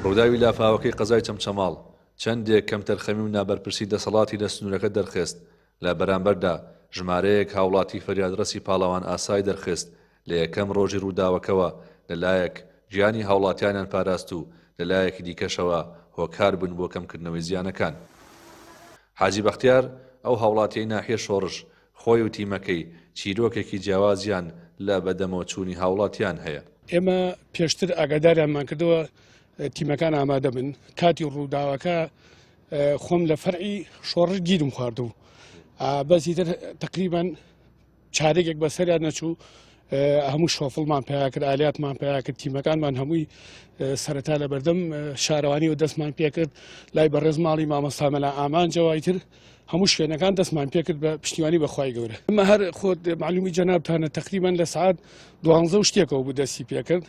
ڕووداوی لافاوەکەی قەزای چەمچەماڵ چەندێک کەم تەرخەمی و نابەرپرسی دەسەڵاتی لە سنوورەکە دەرخست لە بەرامبەردا ژمارەیەک هاوڵاتی فەریادڕەسی پاڵەوان ئاسای دەرخست لە یەکەم ڕۆژی ڕووداوەکەوە لەلایەک گیانی هاوڵاتیانیان پاراست و لەلایەکی دیکەشەوە هۆکار بوون بۆ کەمکردنەوەی زیانەکان. حاجی بەختیار ئەو هاوڵاتیەی ناحیە شۆڕش خۆی و تیمەکەی چیرۆکێکی جیاوازیان لە بەدەمەوە چوونی هاوڵاتیان هەیە. ئێمە پێشتر ئاگاداریانمان کردەوە تیمەکان ئامادە بن. کاتی ڕووداوەکە خۆم لە فەرعی شۆڕش گیرم خواردو بەسی تر تقریبان چارێکێک بەسەریان نەچوو هەموو شۆفڵمان پیا کرد ئالیاتمان پیا کرد تیمەکانمان هەمووی سەرەتا لە بەردەم شارەوانی و دەستمان پێکرد لای بەڕێز ماڵی مامەستامەلا ئامانجەوای تر هەموو شوێنەکان دەستمان پێکرد بە پشتیوانی بەخوای گەورە. ئەمە هەر خۆت معلومی جەنابتانە تقریبان لە سعات 12 شتێکەوە بوو دەستی پێکرد.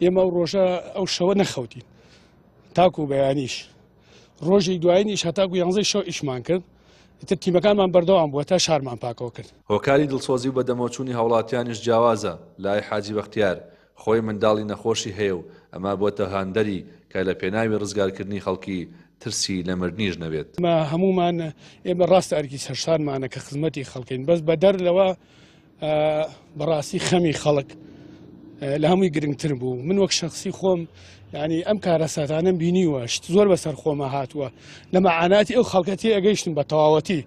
ئێمە ئەو ڕۆژە ئەو شەوە نەخەوتین تاکو و بەیانیش ڕۆژی دوایینیش هەتاکو 11 شەو ئیشمان کرد. تر تیمەکانمان بەردەوام بووە تا شارمان پاکەوە کرد. هۆکاری دڵسۆزی و بەدەمەوەچوونی هاوڵاتیانیش جیاوازە لای حاجی بەختیار خۆی منداڵی نەخۆشی هەیە و ئەمە بۆتە هاندەری کە لە پێناوی ڕزگارکردنی خەڵکی ترسی لە مردنیش نەبێت. هەمومان ئێمە ڕاستە ئەرکی سەرشانمانە کە خزمەتی خەڵکین بەس بە دەر لەوە بەڕاستی خەمی خەڵک لە هەمووی گرنگتر بوو. من وەک شخصی خۆم ینی ئەم کارە ساتانم بینیوە زۆر بەسەر خۆمە هاتووە لە مەعاناتی ئەو خەڵکەتی ئەگەیشتن بە تەواوەتی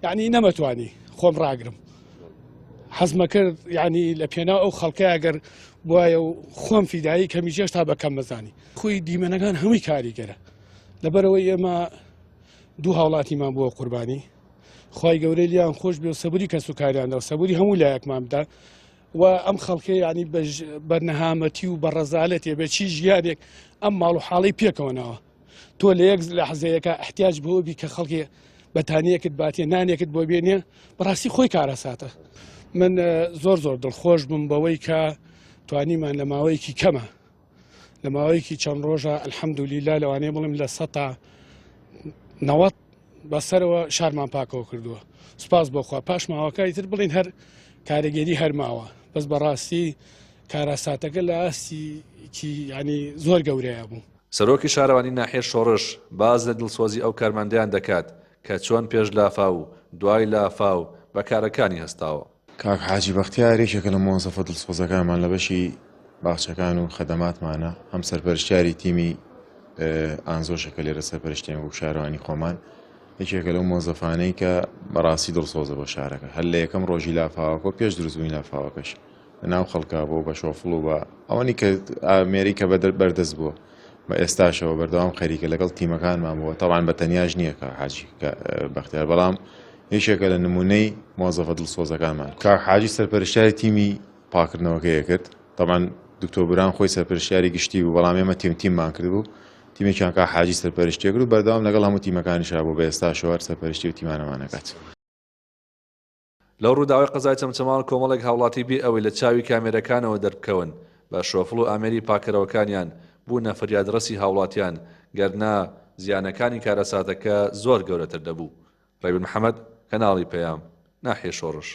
یعنی نەمەتوانی خۆم ڕاگرم حەزمە کرد ینی لە پێناو ئەو خەڵکە ئەگەر وایە و خۆم فیدایی کەمیجێش تا بەکەم مەزانی خۆی دیمەنەکان هەمووی کاریگەرە لەبەرەوەی ئێمە دوو هاوڵاتیمان بووە قوربانی خی گەورەی لیان خۆش بێ و سەبوری کەس و کاریانەوە سەبوری هەموو لایەکمان بدە و ئەم خەڵکە ینی بەرنەهامەتی و بەڕەزالەتێ بە چی ژیانێک ئەم ماڵ و حاڵی پێکەوەنەوە تۆ لە یەک لە حەزەیەەکە احتیاج بۆبی کە خەڵکی بەتانیەکت باتێ نانێکت بۆ بێنێ بەڕاستی خۆی کارەساتە. من زۆر دڵخۆش بم بەوەی کە توانیمان لە ماوەیەکی کەمە لە ماوەیەکی چەند ڕۆژە ئەلحەمدولیلا لەوانەیە بڵێم لە 90 بەسەرەوە شارمان پاکەوە کردووە. سوپاس بۆخوا پاش ماوەکانی تر بڵین هەر کارەگەری هەرماوە بەس بەڕاستی کارەساتەکە لە ئاستی ینی زۆر گەورەیە بوو. سەرۆکی شارەوانی ناحیە شۆڕش باز لە دڵسۆزی ئەو کارمەندیان دەکات کە چۆن پێش لافا و دوای لافا و بەکارەکانی هەستاوە. کاک حاجی بەختیار یەکێکە لە مۆزەفە دڵسۆزەکانمان لە بەشی باخچەکان و خەدەماتمانە هەم سەرپەرشتیاری تیمی ئانزۆشەکە لێرە سەرپەرشتێن و شارەوانی خۆمان یەکێکە لەو مۆزەفانەی کە بەڕاستی دڵسۆزە بۆ شارەکە هەر لە یەکەم ڕۆژی لافاوەکە پێش دروستبووی لافاوەکەش لەناو خەڵکا بۆ بە شۆفڵ و بە ئەوەنی کە ئامێریکا بەردەست بووە بە ئێستاشەوە بەردەوام خەریکە لەگەڵ تیمەکانمان بووە تاوان بە تەنیاش نییە کە حاجی بەختیار بەڵام یەکێکە لە نمونەی مۆزەفە دڵسۆزەکانمان کاک حاجی سەرپەرشتیاری تیمی پاکردنەوەکەیە کرد تاوان دکتۆر بران خۆی سەرپەرشتیاری گشتی بوو بەڵام ئێمە تیممان کرد بوو تیمێکیان کاک حاجی سەرپەرشتی کرد و بەردەوام لەگەڵ هەموو تیمەکانیشا بوو بە ئێستاشەوە سەرپەرشتی و تیمانەمانەکات. لەو ڕووداوی قەزای چەمچەماڵ کۆمەڵێک هاوڵاتی بێ ئەوەی لە چاوی کامێرەکانەوە دەربکەون بە شۆفڵ و ئامێری پاکەرەوەکانیان بوونە فەریادڕەسی هاوڵاتیان گەرنا زیانەکانی کارەساتەکە زۆر گەورەتر دەبوو. ڕێبن محەممەد کەناڵی پەیام ناحیە شۆڕش.